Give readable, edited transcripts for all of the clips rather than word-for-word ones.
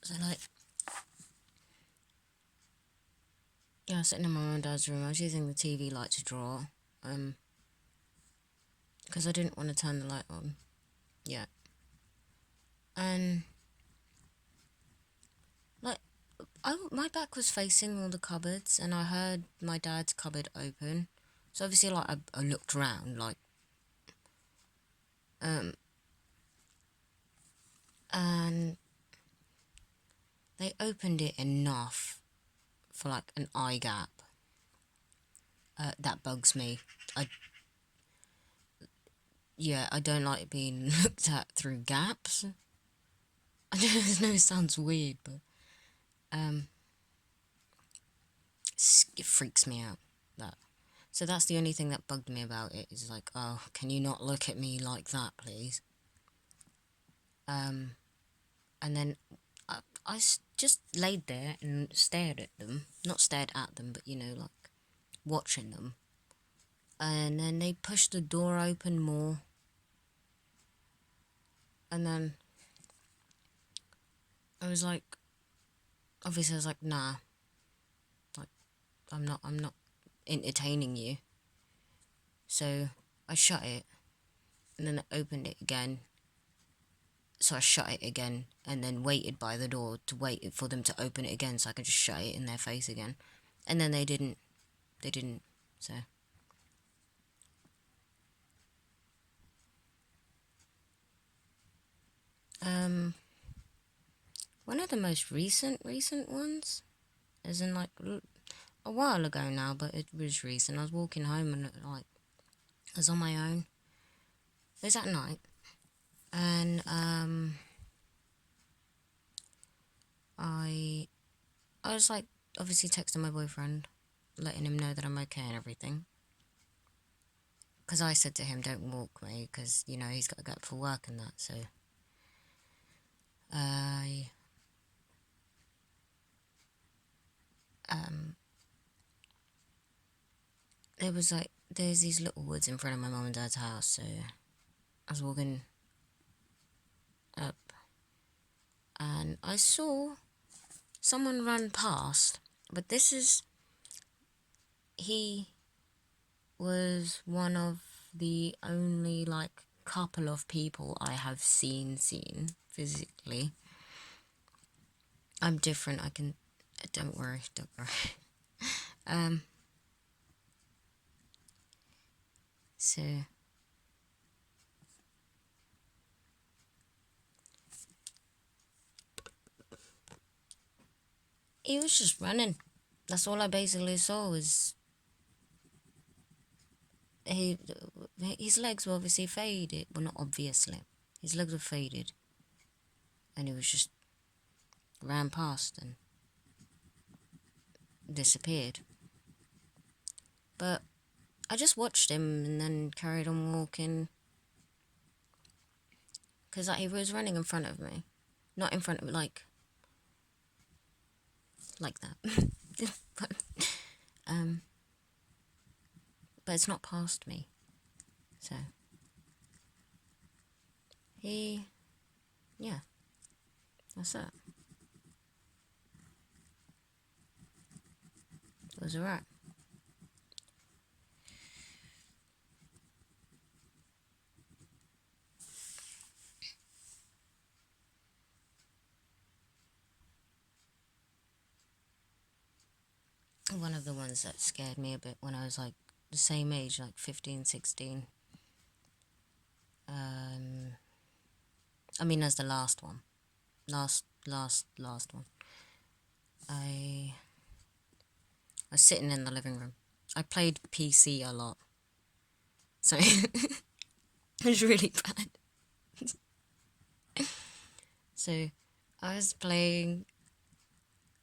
So like, yeah, I was sitting in my mum and dad's room. I was using the TV light to draw, because I didn't want to turn the light on yet. And like, my back was facing all the cupboards, and I heard my dad's cupboard open. So obviously, like, I looked around, like, and they opened it enough for like an eye gap. That bugs me. I don't like being looked at through gaps. I know it sounds weird, but it freaks me out. That. So that's the only thing that bugged me about it, is like, oh, can you not look at me like that, please? And then I just laid there and stared at them. Not stared at them, but, like, watching them. And then they pushed the door open more. And then I was like, obviously I was like, nah. Like, I'm not entertaining you. So I shut it. And then I opened it again. So I shut it again, and then waited by the door to wait for them to open it again so I could just shut it in their face again. And then they didn't. So. One of the most recent ones, as in like a while ago now, but it was recent. I was walking home and like I was on my own. It was at night, and I was like obviously texting my boyfriend, letting him know that I'm okay and everything. Because I said to him, don't walk me, because, he's got to go up for work and that, so. I, there was like, there's these little woods in front of my mum and dad's house, so I was walking up, and I saw someone run past, but he was one of the only, like, couple of people I have seen physically. I'm different, don't worry. So he was just running. That's all I basically saw was his legs were obviously faded. Well, not obviously. His legs were faded. And he was just ran past and disappeared. But I just watched him and then carried on walking. Because he was running in front of me. Not in front of me, like that. But it's not past me. So, yeah, that's that. It was alright. One of the ones that scared me a bit when I was like the same age, like 15, 16. I mean, as the last one. Last one. I was sitting in the living room. I played PC a lot. So it was really bad. So I was playing,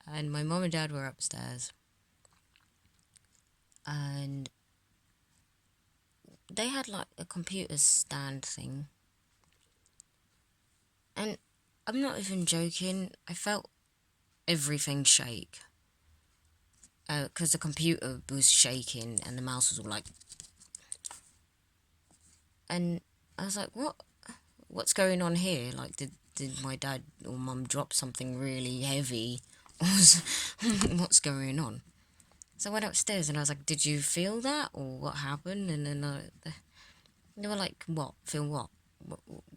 and my mom and dad were upstairs. And they had like a computer stand thing. And I'm not even joking, I felt everything shake. Because the computer was shaking and the mouse was all like. And I was like, what's going on here? Like, did my dad or mum drop something really heavy? Or what's going on? So I went upstairs and I was like, did you feel that? Or what happened? And then they were like, what? Feel what?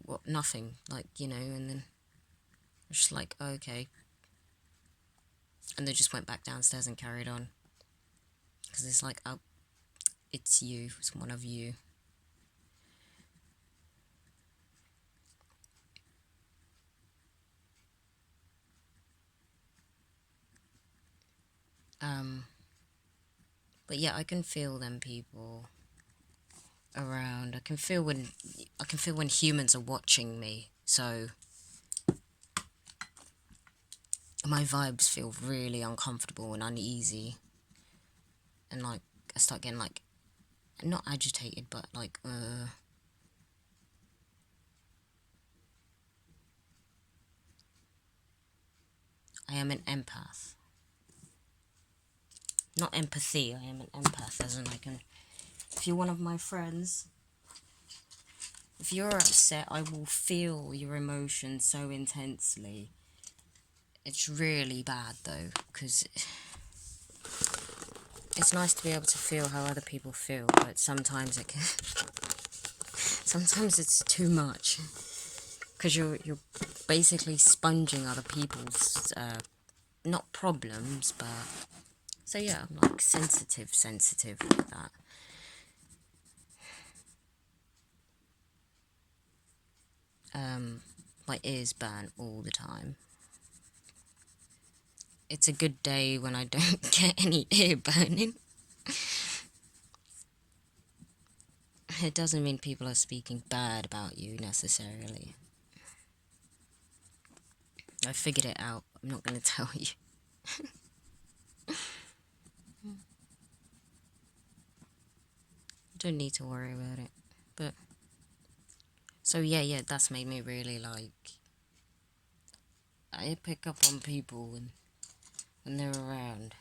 What? Nothing. Like, and then I was just like, okay. And they just went back downstairs and carried on. Because it's like, oh, it's you. It's one of you. But yeah, I can feel them people around. I can feel when humans are watching me. So my vibes feel really uncomfortable and uneasy. And like I start getting like not agitated, but like I am an empath. Not empathy, I am an empath, as in I can... If you're one of my friends, if you're upset, I will feel your emotions so intensely. It's really bad, though, because it's nice to be able to feel how other people feel, but sometimes it can... sometimes it's too much. Because you're basically sponging other people's, not problems, but... So yeah, I'm like sensitive like that. My ears burn all the time. It's a good day when I don't get any ear burning. It doesn't mean people are speaking bad about you necessarily. I figured it out. I'm not going to tell you. Don't need to worry about it. But so yeah, that's made me really like... I pick up on people when they're around.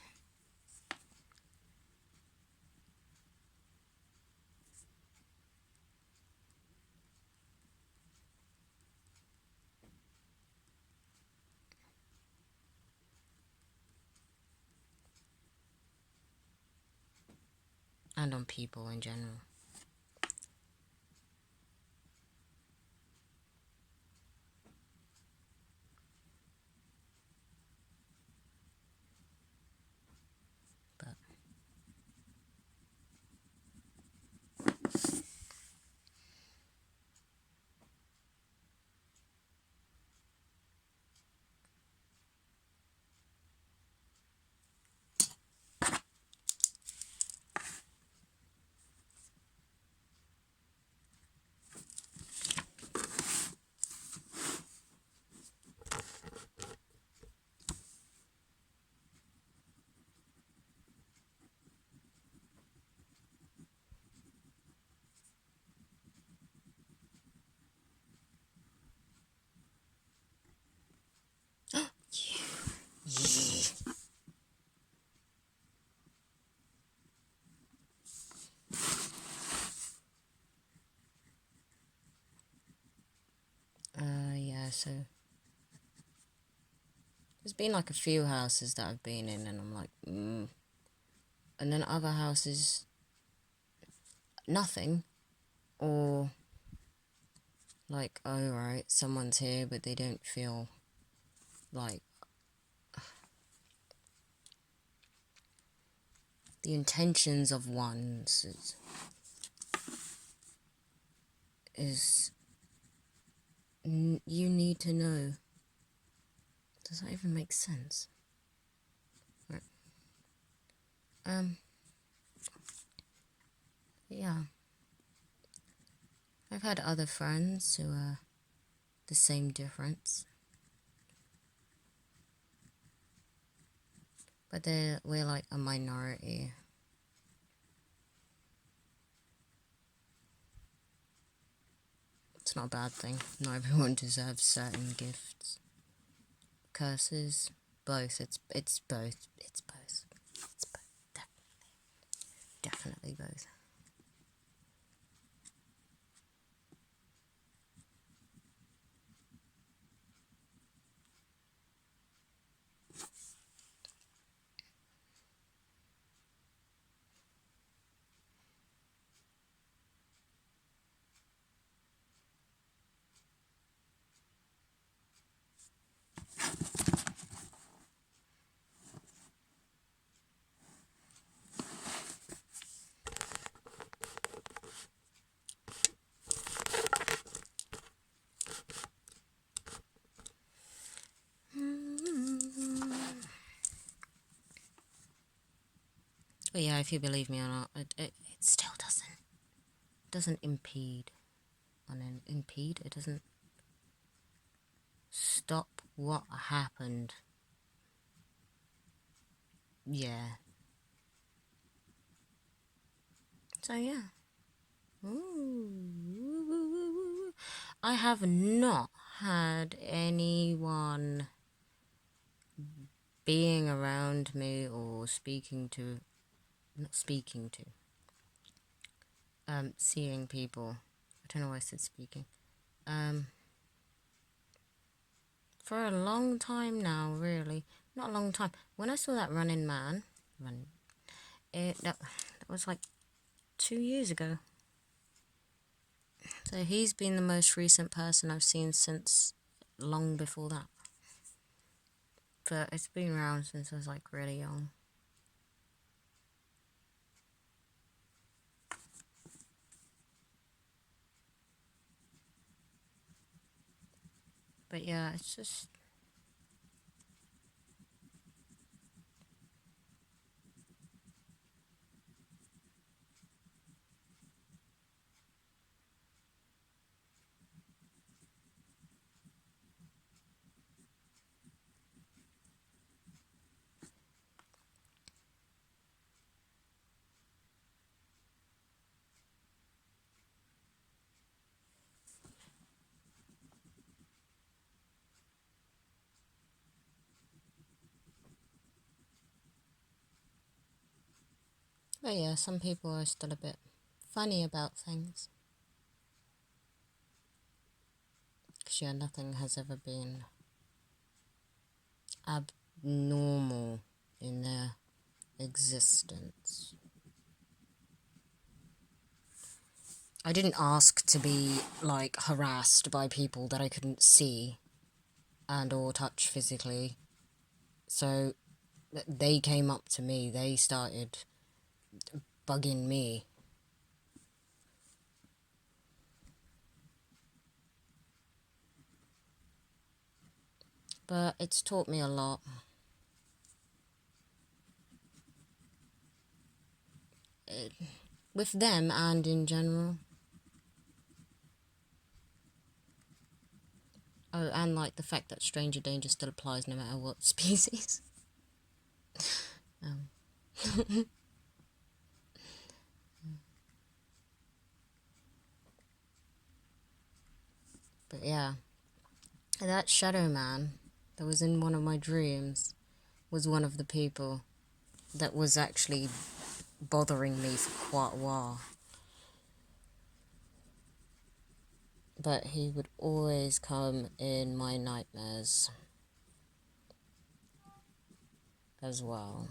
And on people in general. But yeah, so there's been like a few houses that I've been in and I'm like, And then other houses, nothing. Or like, oh right, someone's here but they don't feel like... The intentions of ones is you need to know. Does that even make sense? Right. Yeah. I've had other friends who are the same difference. But we're like a minority. It's not a bad thing. Not everyone deserves certain gifts. Curses. Both. It's both. It's both. It's both. Definitely both. But yeah, if you believe me or not, it still doesn't impede on an impede. It doesn't stop what happened. Yeah. So yeah. Ooh. I have not had anyone being around me or not speaking to, seeing people. I don't know why I said speaking. For a long time now, really. Not a long time. When I saw that running man, that was like 2 years ago. So he's been the most recent person I've seen since long before that. But it's been around since I was like really young. But yeah, it's just... But yeah, some people are still a bit funny about things. Because yeah, nothing has ever been abnormal in their existence. I didn't ask to be, like, harassed by people that I couldn't see and or touch physically. So they came up to me, they started bugging me. But it's taught me a lot. With them and in general. Oh, and like the fact that stranger danger still applies no matter what species. But yeah, that shadow man that was in one of my dreams was one of the people that was actually bothering me for quite a while. But he would always come in my nightmares as well.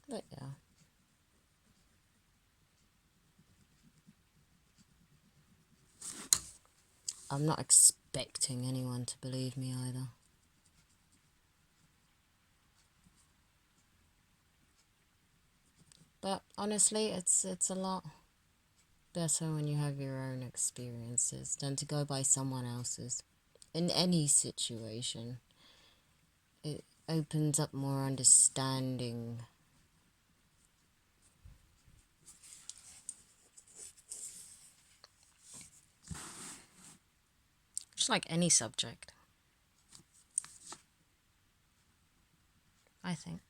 But yeah. I'm not expecting anyone to believe me either. But honestly, it's a lot better when you have your own experiences than to go by someone else's. In any situation, it opens up more understanding. Just like any subject, I think.